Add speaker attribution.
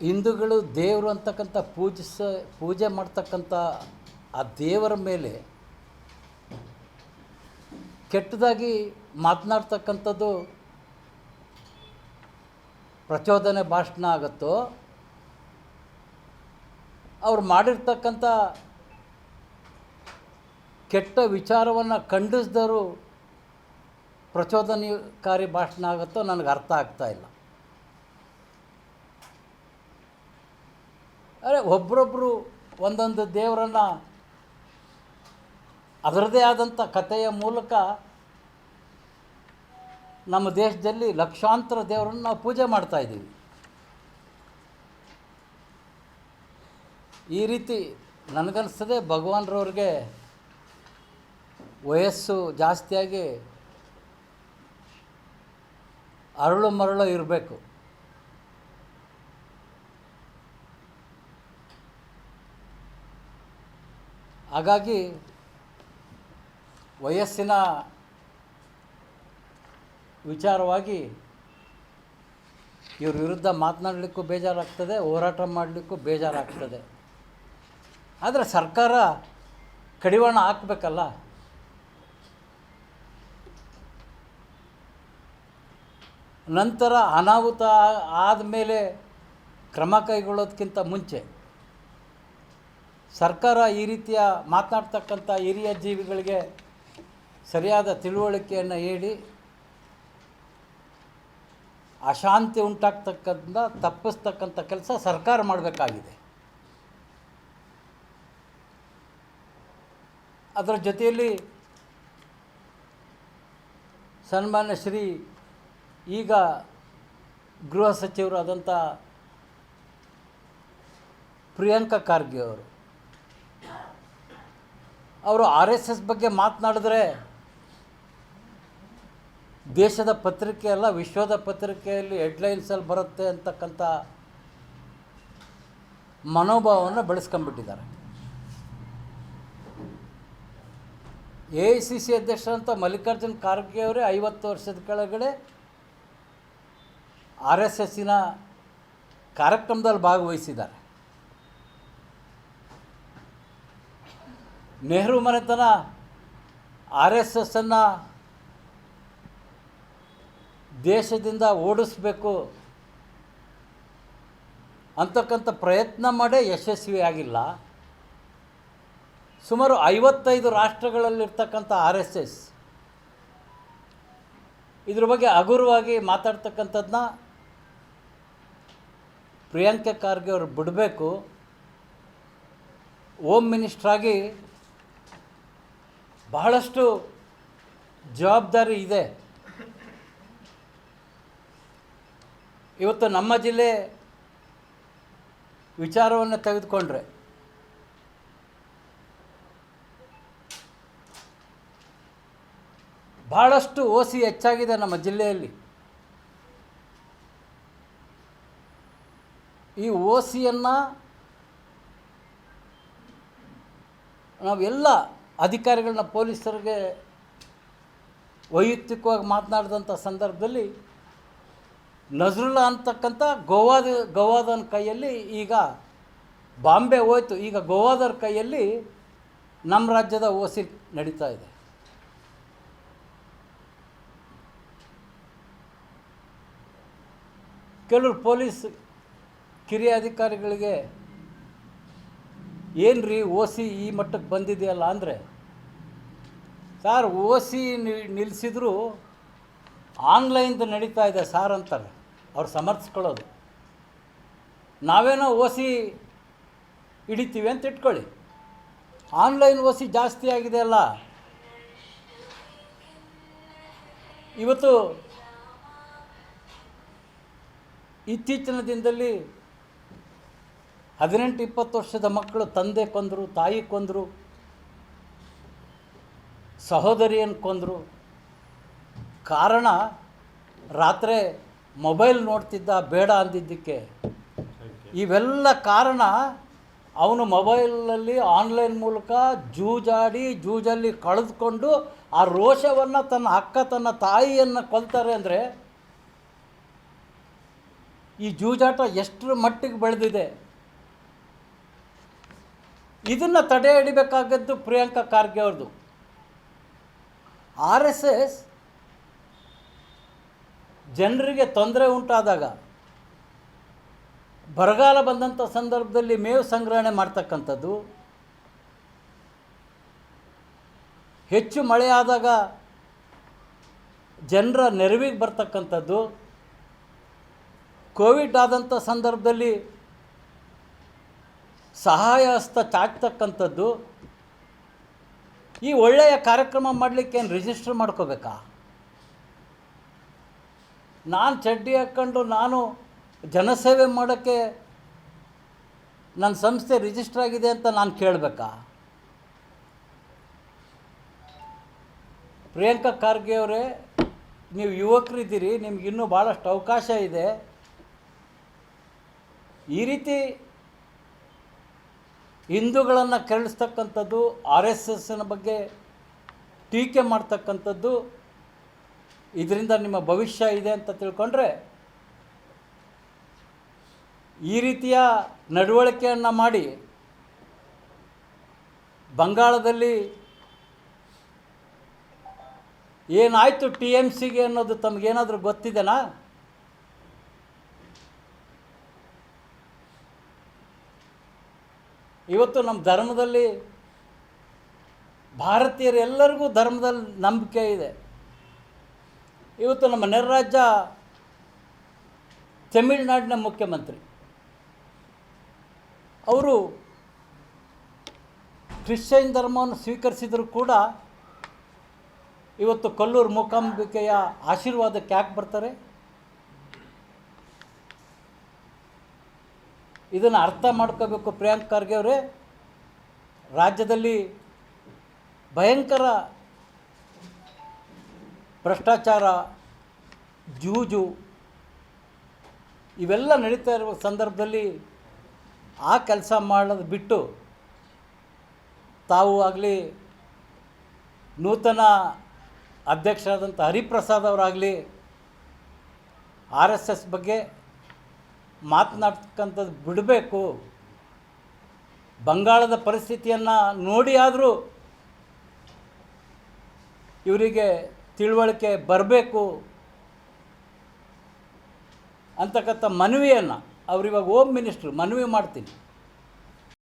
Speaker 1: ಹಿಂದೂಗಳು ದೇವರು ಅಂತಕ್ಕಂಥ ಪೂಜೆ ಮಾಡ್ತಕ್ಕಂಥ ಆ ದೇವರ ಮೇಲೆ ಕೆಟ್ಟದಾಗಿ ಮಾತನಾಡ್ತಕ್ಕಂಥದ್ದು ಪ್ರಚೋದನೆ ಭಾಷಣ ಆಗುತ್ತೋ, ಅವ್ರು ಮಾಡಿರ್ತಕ್ಕಂಥ ಕೆಟ್ಟ ವಿಚಾರವನ್ನು ಖಂಡಿಸಿದವರು ಪ್ರಚೋದನಕಾರಿ ಭಾಷಣ ಆಗುತ್ತೋ ನನಗೆ ಅರ್ಥ ಆಗ್ತಾಯಿಲ್ಲ. ಒಬ್ಬರೊಬ್ಬರು ಒಂದೊಂದು ದೇವರನ್ನು ಅದರದೇ ಆದಂಥ ಕಥೆಯ ಮೂಲಕ ನಮ್ಮ ದೇಶದಲ್ಲಿ ಲಕ್ಷಾಂತರ ದೇವರನ್ನು ನಾವು ಪೂಜೆ ಮಾಡ್ತಾಯಿದ್ದೀವಿ. ಈ ರೀತಿ ನನಗನ್ನಿಸ್ತದೆ ಭಗವಾನ್ರವ್ರಿಗೆ ವಯಸ್ಸು ಜಾಸ್ತಿಯಾಗಿ ಅರಳು ಮರಳು ಇರಬೇಕು. ಹಾಗಾಗಿ ವಯಸ್ಸಿನ ವಿಚಾರವಾಗಿ ಇವ್ರ ವಿರುದ್ಧ ಮಾತನಾಡಲಿಕ್ಕೂ ಬೇಜಾರಾಗ್ತದೆ, ಹೋರಾಟ ಮಾಡಲಿಕ್ಕೂ ಬೇಜಾರಾಗ್ತದೆ. ಆದರೆ ಸರ್ಕಾರ ಕಡಿವಾಣ ಹಾಕಬೇಕಲ್ಲ. ನಂತರ ಅನಾಹುತ ಆದಮೇಲೆ ಕ್ರಮ ಕೈಗೊಳ್ಳೋದಕ್ಕಿಂತ ಮುಂಚೆ ಸರ್ಕಾರ ಈ ರೀತಿಯ ಮಾತನಾಡ್ತಕ್ಕಂಥ ಹಿರಿಯ ಜೀವಿಗಳಿಗೆ ಸರಿಯಾದ ತಿಳುವಳಿಕೆಯನ್ನು ಹೇಳಿ ಅಶಾಂತಿ ಉಂಟಾಗ್ತಕ್ಕಂಥ ತಪ್ಪಿಸ್ತಕ್ಕಂಥ ಕೆಲಸ ಸರ್ಕಾರ ಮಾಡಬೇಕಾಗಿದೆ. ಅದರ ಜೊತೆಯಲ್ಲಿ ಸನ್ಮಾನ್ಯ ಶ್ರೀ ಈಗ ಗೃಹ ಸಚಿವರಾದಂಥ ಪ್ರಿಯಾಂಕಾ ಖರ್ಗೆ ಅವರು RSS ಬಗ್ಗೆ ಮಾತನಾಡಿದ್ರೆ ದೇಶದ ಪತ್ರಿಕೆ ಅಲ್ಲ, ವಿಶ್ವದ ಪತ್ರಿಕೆಯಲ್ಲಿ ಹೆಡ್ಲೈನ್ಸಲ್ಲಿ ಬರುತ್ತೆ ಅಂತಕ್ಕಂಥ ಮನೋಭಾವವನ್ನು ಬೆಳೆಸ್ಕೊಂಡ್ಬಿಟ್ಟಿದ್ದಾರೆ. AICC ಅಧ್ಯಕ್ಷರಂತ ಮಲ್ಲಿಕಾರ್ಜುನ್ ಖರ್ಗೆ ಅವರೇ 50 ವರ್ಷದ ಕೆಳಗಡೆ RSSನ ಕಾರ್ಯಕ್ರಮದಲ್ಲಿ ಭಾಗವಹಿಸಿದ್ದಾರೆ. ನೆಹರು ಮನೆತನ RSSನ್ನು ದೇಶದಿಂದ ಓಡಿಸ್ಬೇಕು ಅಂತಕ್ಕಂಥ ಪ್ರಯತ್ನ ಮಾಡೇ ಯಶಸ್ವಿಯಾಗಿಲ್ಲ. ಸುಮಾರು 55 ರಾಷ್ಟ್ರಗಳಲ್ಲಿರ್ತಕ್ಕಂಥ RSS ಇದ್ರ ಬಗ್ಗೆ ಹಗುರವಾಗಿ ಮಾತಾಡ್ತಕ್ಕಂಥದ್ದನ್ನ ಪ್ರಿಯಾಂಕಾ ಖರ್ಗೆ ಅವರು ಬಿಡಬೇಕು. ಹೋಮ್ ಮಿನಿಸ್ಟ್ರಾಗಿ ಬಹಳಷ್ಟು ಜವಾಬ್ದಾರಿ ಇದೆ. ಇವತ್ತು ನಮ್ಮ ಜಿಲ್ಲೆ ವಿಚಾರವನ್ನು ತೆಗೆದುಕೊಂಡ್ರೆ ಭಾಳಷ್ಟು OC ಹೆಚ್ಚಾಗಿದೆ ನಮ್ಮ ಜಿಲ್ಲೆಯಲ್ಲಿ. ಈ OCಯನ್ನು ನಾವೆಲ್ಲ ಅಧಿಕಾರಿಗಳನ್ನ ಪೊಲೀಸರಿಗೆ ವೈಯಕ್ತಿಕವಾಗಿ ಮಾತನಾಡಿದಂಥ ಸಂದರ್ಭದಲ್ಲಿ ನಜ್ರುಲ್ಲಾ ಅಂತಕ್ಕಂಥ ಗೋವಾದನ ಕೈಯಲ್ಲಿ ಈಗ ಬಾಂಬೆ ಹೋಯ್ತು, ಈಗ ಗೋವಾದವ್ರ ಕೈಯಲ್ಲಿ ನಮ್ಮ ರಾಜ್ಯದ OC ನಡೀತಾ ಇದೆ. ಕೆಲವರು ಪೊಲೀಸ್ ಕಿರಿಯ ಅಧಿಕಾರಿಗಳಿಗೆ ಏನು ರೀ OC ಈ ಮಟ್ಟಕ್ಕೆ ಬಂದಿದೆಯಲ್ಲ ಅಂದರೆ, ಸಾರ್ OC ನಿಲ್ಲಿಸಿದ್ರು ಆನ್ಲೈನ್ದು ನಡೀತಾ ಇದೆ ಸಾರ್ ಅಂತಾರೆ. ಅವ್ರು ಸಮರ್ಥಿಸ್ಕೊಳ್ಳೋದು, ನಾವೇನೋ OC ಹಿಡಿತೀವಿ ಅಂತ ಇಟ್ಕೊಳ್ಳಿ, ಆನ್ಲೈನ್ OC ಜಾಸ್ತಿ ಆಗಿದೆ ಅಲ್ಲ. ಇವತ್ತು ಇತ್ತೀಚಿನ ದಿನದಲ್ಲಿ 18-20 ವರ್ಷದ ಮಕ್ಕಳು ತಂದೆ ಕೊಂದರು, ತಾಯಿ ಕೊಂದರು, ಸಹೋದರಿಯನ್ನು ಕೊಂದರು. ಕಾರಣ ರಾತ್ರಿ ಮೊಬೈಲ್ ನೋಡ್ತಿದ್ದ, ಬೇಡ ಅಂದಿದ್ದಕ್ಕೆ. ಇವೆಲ್ಲ ಕಾರಣ ಅವನು ಮೊಬೈಲಲ್ಲಿ ಆನ್ಲೈನ್ ಮೂಲಕ ಜೂಜಲ್ಲಿ ಕಳೆದುಕೊಂಡು ಆ ರೋಷವನ್ನು ತನ್ನ ಅಕ್ಕ ತನ್ನ ತಾಯಿಯನ್ನು ಕೊಲ್ತಾರೆ ಅಂದರೆ ಈ ಜೂಜಾಟ ಎಷ್ಟರ ಮಟ್ಟಿಗೆ ಬೆಳೆದಿದೆ. ಇದನ್ನು ತಡೆ ಹಿಡಿಬೇಕಾಗದ್ದು ಪ್ರಿಯಾಂಕಾ ಖರ್ಗೆ ಅವ್ರದ್ದು. RSS ಜನರಿಗೆ ತೊಂದರೆ ಉಂಟಾದಾಗ, ಬರಗಾಲ ಬಂದಂಥ ಸಂದರ್ಭದಲ್ಲಿ ಮೇವು ಸಂಗ್ರಹಣೆ ಮಾಡ್ತಕ್ಕಂಥದ್ದು, ಹೆಚ್ಚು ಮಳೆ ಆದಾಗ ಜನರ ನೆರವಿಗೆ ಬರ್ತಕ್ಕಂಥದ್ದು, ಕೋವಿಡ್ ಆದಂಥ ಸಂದರ್ಭದಲ್ಲಿ ಸಹಾಯ ಹಸ್ತ ಚಾಚ್ತಕ್ಕಂಥದ್ದು. ಈ ಒಳ್ಳೆಯ ಕಾರ್ಯಕ್ರಮ ಮಾಡಲಿಕ್ಕೆ ಏನು ರಿಜಿಸ್ಟರ್ ಮಾಡ್ಕೋಬೇಕಾ? ನಾನು ಚಡ್ಡಿ ಹಾಕ್ಕೊಂಡು ನಾನು ಜನಸೇವೆ ಮಾಡೋಕ್ಕೆ ನನ್ನ ಸಂಸ್ಥೆ ರಿಜಿಸ್ಟರ್ ಆಗಿದೆ ಅಂತ ನಾನು ಕೇಳಬೇಕಾ? ಪ್ರಿಯಾಂಕಾ ಖರ್ಗೆ ಅವರೇ, ನೀವು ಯುವಕರಿದ್ದೀರಿ, ನಿಮಗಿನ್ನೂ ಭಾಳಷ್ಟು ಅವಕಾಶ ಇದೆ. ಈ ರೀತಿ ಹಿಂದೂಗಳನ್ನು ಕೆರಳಿಸ್ತಕ್ಕಂಥದ್ದು, RSSನ ಬಗ್ಗೆ ಟೀಕೆ ಮಾಡ್ತಕ್ಕಂಥದ್ದು, ಇದರಿಂದ ನಿಮ್ಮ ಭವಿಷ್ಯ ಇದೆ ಅಂತ ತಿಳ್ಕೊಂಡ್ರೆ ಈ ರೀತಿಯ ನಡವಳಿಕೆಯನ್ನು ಮಾಡಿ ಬಂಗಾಳದಲ್ಲಿ ಏನಾಯಿತು TMCಗೆ ಅನ್ನೋದು ತಮಗೇನಾದರೂ ಗೊತ್ತಿದೆನಾ? ಇವತ್ತು ನಮ್ಮ ಧರ್ಮದಲ್ಲಿ ಭಾರತೀಯರೆಲ್ಲರಿಗೂ ಧರ್ಮದಲ್ಲಿ ನಂಬಿಕೆ ಇದೆ. ಇವತ್ತು ನಮ್ಮ ನೆರೆ ರಾಜ್ಯ ತಮಿಳುನಾಡಿನ ಮುಖ್ಯಮಂತ್ರಿ ಅವರು ಕ್ರಿಶ್ಚಿಯನ್ ಧರ್ಮವನ್ನು ಸ್ವೀಕರಿಸಿದರೂ ಕೂಡ ಇವತ್ತು ಕೊಲ್ಲೂರು ಮೂಕಾಂಬಿಕೆಯ ಆಶೀರ್ವಾದಕ್ಕೆ ಯಾಕೆ ಬರ್ತಾರೆ? ಇದನ್ನು ಅರ್ಥ ಮಾಡ್ಕೋಬೇಕು ಪ್ರಿಯಾಂಕಾ ಖರ್ಗೆ ಅವರೇ. ರಾಜ್ಯದಲ್ಲಿ ಭಯಂಕರ ಭ್ರಷ್ಟಾಚಾರ, ಜೂಜು ಇವೆಲ್ಲ ನಡೀತಾ ಇರುವ ಸಂದರ್ಭದಲ್ಲಿ ಆ ಕೆಲಸ ಮಾಡೋದು ಬಿಟ್ಟು ತಾವು ಆಗಲಿ ನೂತನ ಅಧ್ಯಕ್ಷರಾದಂಥ ಹರಿಪ್ರಸಾದ್ ಅವರಾಗಲಿ RSS ಬಗ್ಗೆ ಮಾತನಾಡ್ತಕ್ಕಂಥದ್ದು ಬಿಡಬೇಕು. ಬಂಗಾಳದ ಪರಿಸ್ಥಿತಿಯನ್ನು ನೋಡಿ ಆದರೂ ಇವರಿಗೆ ತಿಳುವಳಿಕೆ ಬರಬೇಕು ಅಂತಕ್ಕಂಥ ಮನವಿಯನ್ನು ಅವರಿವಾಗ ಹೋಮ್ ಮಿನಿಸ್ಟ್ರು ಮನವಿ ಮಾಡ್ತೀನಿ.